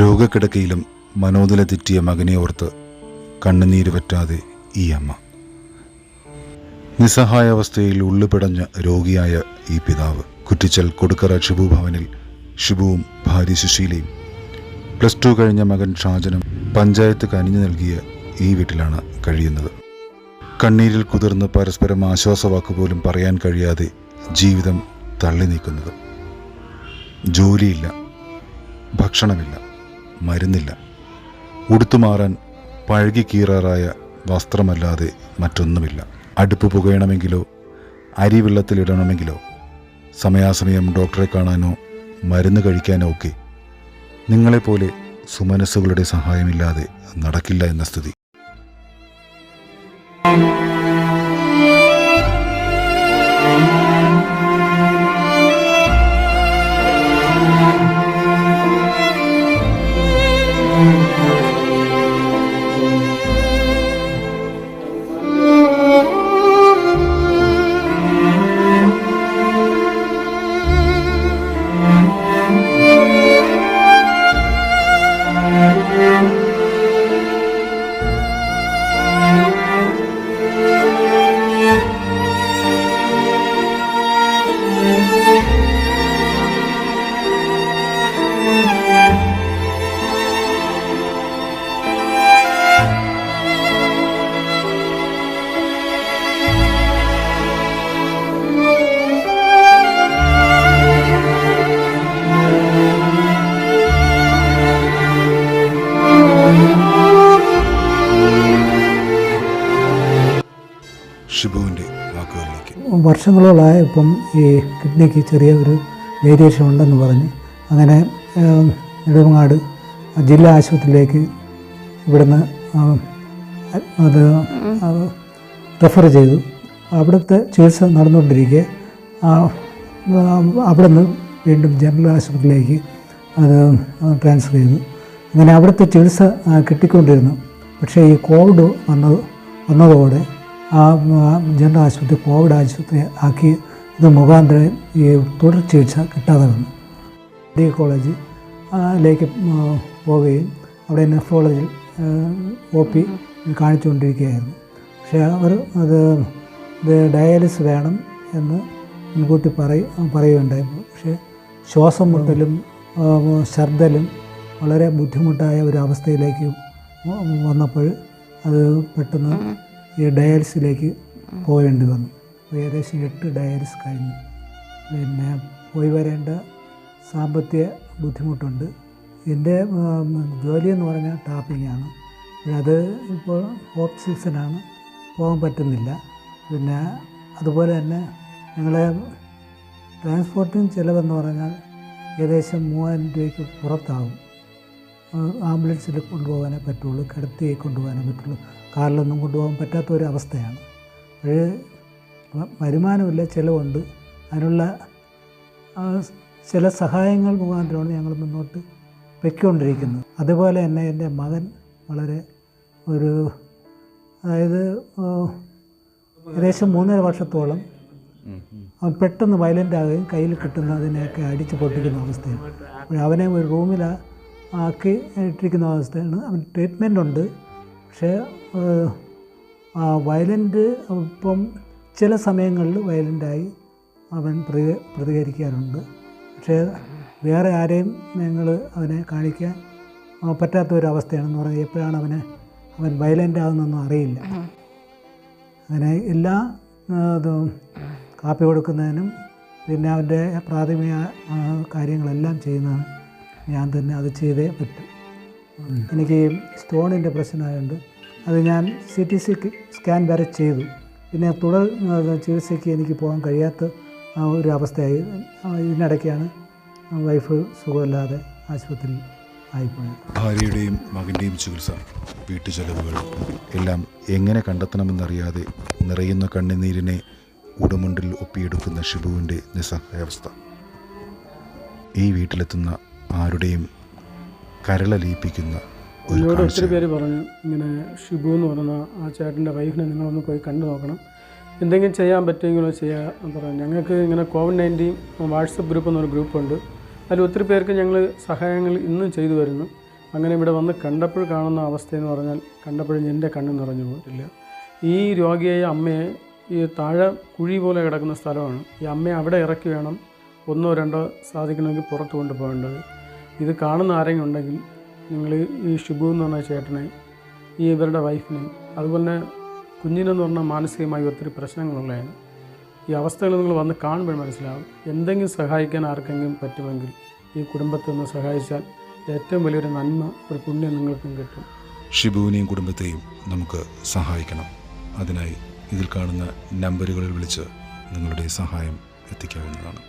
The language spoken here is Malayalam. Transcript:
രോഗക്കിടക്കയിലും മനോനില തെറ്റിയ മകനെ ഓർത്ത് കണ്ണുനീര് പറ്റാതെ ഈ അമ്മ. നിസ്സഹായാവസ്ഥയിൽ ഉള്ളുപിടഞ്ഞ രോഗിയായ ഈ പിതാവ് കുറ്റിച്ചൽ കൊടുക്കറ ഷിബു ഭവനിൽ ഷിബുവും ഭാര്യ സുശീലയും +2 കഴിഞ്ഞ മകൻ ഷാജനും പഞ്ചായത്ത് കനിഞ്ഞു നൽകിയ ഈ വീട്ടിലാണ് കഴിയുന്നത്. കണ്ണീരിൽ കുതിർന്ന് പരസ്പരം ആശ്വാസവാക്കുപോലും പറയാൻ കഴിയാതെ ജീവിതം തള്ളി നീക്കുന്നത്. ജോലിയില്ല, ഭക്ഷണമില്ല, മരുന്നില്ല, ഉടുത്തുമാറാൻ പഴകി കീറാറായ വസ്ത്രമല്ലാതെ മറ്റൊന്നുമില്ല. അടുപ്പ് പുകയണമെങ്കിലോ അരി വെള്ളത്തിലിടണമെങ്കിലോ സമയാസമയം ഡോക്ടറെ കാണാനോ മരുന്ന് കഴിക്കാനോ ഒക്കെ നിങ്ങളെപ്പോലെ സുമനസ്സുകളുടെ സഹായമില്ലാതെ നടക്കില്ല എന്ന സ്ഥിതി. ഷിബുവിൻ്റെ വാക്കുകളിലേക്ക്. വർഷങ്ങളോളായി ഇപ്പം ഈ കിഡ്നിക്ക് ചെറിയ ഒരു വേരിയേഷൻ ഉണ്ടെന്ന് പറഞ്ഞ് അങ്ങനെ നെടുമങ്ങാട് ജില്ലാ ആശുപത്രിയിലേക്ക് ഇവിടുന്ന് അത് റെഫർ ചെയ്തു. അവിടുത്തെ ചികിത്സ നടന്നുകൊണ്ടിരിക്കെ അവിടെ നിന്ന് വീണ്ടും ജനറൽ ആശുപത്രിയിലേക്ക് അത് ട്രാൻസ്ഫർ ചെയ്തു. അങ്ങനെ അവിടുത്തെ ചികിത്സ കിട്ടിക്കൊണ്ടിരുന്നു. പക്ഷേ ഈ കോവിഡ് വന്നതോടെ ആ ജനറൽ ആശുപത്രി കോവിഡ് ആശുപത്രി ആക്കി ഇത് മുഖാന്തരം ഈ തുടർ ചികിത്സ കിട്ടാതെ വന്നു. മെഡിക്കൽ കോളേജിലേക്ക് പോവുകയും അവിടെ നെഫ്രോളജിയിൽ OP കാണിച്ചുകൊണ്ടിരിക്കുകയായിരുന്നു. പക്ഷേ അവർ ഇത് ഡയാലിസിസ് വേണം എന്ന് മുൻകൂട്ടി പറയുകയുണ്ടായിരുന്നു. പക്ഷേ ശ്വാസം മുട്ടലും ഛർദ്ദലും വളരെ ബുദ്ധിമുട്ടായ ഒരു അവസ്ഥയിലേക്ക് വന്നപ്പോൾ അത് പെട്ടെന്ന് ഈ ഡയാലിസിലേക്ക് പോകേണ്ടി വന്നു. ഏകദേശം 8 ഡയാലിസിസ് കഴിഞ്ഞു. പിന്നെ പോയി വരേണ്ട സാമ്പത്തിക ബുദ്ധിമുട്ടുണ്ട്. എൻ്റെ ജോലിയെന്ന് പറഞ്ഞാൽ ടാപ്പിങ്ങാണ്. അത് ഇപ്പോൾ ഓഫ് സീസണാണ്, പോകാൻ പറ്റുന്നില്ല. പിന്നെ അതുപോലെ തന്നെ ഞങ്ങളെ ട്രാൻസ്പോർട്ടിങ് ചിലവെന്ന് പറഞ്ഞാൽ ഏകദേശം 3000 രൂപയ്ക്ക് പുറത്താകും. ആംബുലൻസിൽ കൊണ്ടുപോകാനേ പറ്റുള്ളൂ, കിടത്തി കൊണ്ടുപോകാനേ പറ്റുള്ളൂ. കാറിലൊന്നും കൊണ്ടുപോകാൻ പറ്റാത്ത ഒരു അവസ്ഥയാണ്. വരുമാനമില്ല, ചിലവുണ്ട്. അതിനുള്ള ചില സഹായങ്ങൾ മുഖാന്തരമാണ് ഞങ്ങൾ മുന്നോട്ട് പൊയ്ക്കൊണ്ടിരിക്കുന്നത്. അതുപോലെ തന്നെ എൻ്റെ മകൻ വളരെ അതായത് ഏകദേശം 3.5 വർഷത്തോളം അവൻ പെട്ടെന്ന് വയലൻ്റ് ആവുകയും കയ്യിൽ കിട്ടുന്നതിനെയൊക്കെ അടിച്ച് പൊട്ടിക്കുന്ന അവസ്ഥയാണ്. അവനെ ഒരു റൂമിൽ ആക്കി ഇട്ടിരിക്കുന്ന അവസ്ഥയാണ്. അവൻ ട്രീറ്റ്മെൻ്റ് ഉണ്ട്. പക്ഷേ വയലൻ്റ് ഇപ്പം ചില സമയങ്ങളിൽ വയലൻ്റായി അവൻ പ്രതികരിക്കാറുണ്ട്. പക്ഷേ വേറെ ആരെയും അവനെ കാണിക്കാൻ പറ്റാത്തൊരവസ്ഥയാണെന്ന് പറഞ്ഞാൽ എപ്പോഴാണ് അവൻ വയലൻ്റ് ആകുന്നതെന്നും അറിയില്ല. അങ്ങനെ എല്ലാ കാപ്പി കൊടുക്കുന്നതിനും പിന്നെ അവൻ്റെ പ്രാഥമിക കാര്യങ്ങളെല്ലാം ചെയ്യുന്നതാണ് ഞാൻ തന്നെ. അത് ചെയ്തേ പറ്റും. എനിക്ക് സ്റ്റോണിൻ്റെ പ്രശ്നമായതുകൊണ്ട് അത് ഞാൻ CT സ്കാൻ വരെ ചെയ്തു. പിന്നെ തുടർ ചികിത്സയ്ക്ക് എനിക്ക് പോകാൻ കഴിയാത്ത ഒരു അവസ്ഥയായി. ഇതിനിടയ്ക്കാണ് വൈഫ് സുഖമില്ലാതെ ആശുപത്രിയിൽ ആയിപ്പോയത്. ഭാര്യയുടെയും മകൻ്റെയും ചികിത്സ, വീട്ടുചെലവുകൾ എല്ലാം എങ്ങനെ കണ്ടെത്തണമെന്നറിയാതെ നിറയുന്ന കണ്ണുനീരിനെ ഉടുമുണ്ടിൽ ഒപ്പിയെടുക്കുന്ന ഷിബുവിൻ്റെ നിസ്സഹായാവസ്ഥ ഈ വീട്ടിലെത്തുന്ന ആരുടെയും കരളലിയിപ്പിക്കുന്ന എന്നോട് ഒത്തിരി പേര് പറഞ്ഞു, ഇങ്ങനെ ഷിബു എന്ന് പറയുന്ന ആ ചേട്ടൻ്റെ വൈഫിനെ നിങ്ങളൊന്ന് പോയി കണ്ടു നോക്കണം, എന്തെങ്കിലും ചെയ്യാൻ പറ്റുമെങ്കിലോ ചെയ്യാൻ പറഞ്ഞു. ഞങ്ങൾക്ക് ഇങ്ങനെ COVID-19 വാട്സപ്പ് ഗ്രൂപ്പ് എന്നൊരു ഗ്രൂപ്പുണ്ട്. അതിൽ ഒത്തിരി പേർക്ക് ഞങ്ങൾ സഹായങ്ങൾ ഇന്നും ചെയ്തു വരുന്നു. അങ്ങനെ ഇവിടെ വന്ന് കണ്ടപ്പോൾ കാണുന്ന അവസ്ഥയെന്ന് പറഞ്ഞാൽ കണ്ടപ്പോഴും എൻ്റെ കണ്ണ് നിറഞ്ഞു പോയിട്ടില്ല. ഈ രോഗിയായ അമ്മയെ ഈ താഴെ കുഴി പോലെ കിടക്കുന്ന സ്ഥലമാണ്. ഈ അമ്മയെ അവിടെ ഇറക്കി വേണം 1 or 2 സാധിക്കണമെങ്കിൽ പുറത്ത് കൊണ്ടുപോകേണ്ടത്. ഇത് കാണുന്ന ആരെങ്കിലും ഉണ്ടെങ്കിൽ നിങ്ങൾ ഈ ഷിബു എന്ന് പറഞ്ഞ ചേട്ടനെ, ഈ ഇവരുടെ വൈഫിനെ, അതുപോലെ കുഞ്ഞിനെന്ന് പറഞ്ഞാൽ മാനസികമായി ഒത്തിരി പ്രശ്നങ്ങളുള്ളതാണ്. ഈ അവസ്ഥകൾ നിങ്ങൾ വന്ന് കാണുമ്പോൾ മനസ്സിലാവും. എന്തെങ്കിലും സഹായിക്കാൻ ആർക്കെങ്കിലും പറ്റുമെങ്കിൽ ഈ കുടുംബത്തെ ഒന്ന് സഹായിച്ചാൽ ഏറ്റവും വലിയൊരു നന്മ, ഒരു പുണ്യം നിങ്ങൾക്കും കിട്ടും. ഷിബുവിനെയും കുടുംബത്തെയും നമുക്ക് സഹായിക്കണം. അതിനായി ഇതിൽ കാണുന്ന നമ്പറുകളിൽ വിളിച്ച് നിങ്ങളുടെ സഹായം എത്തിക്കാവുന്നതാണ്.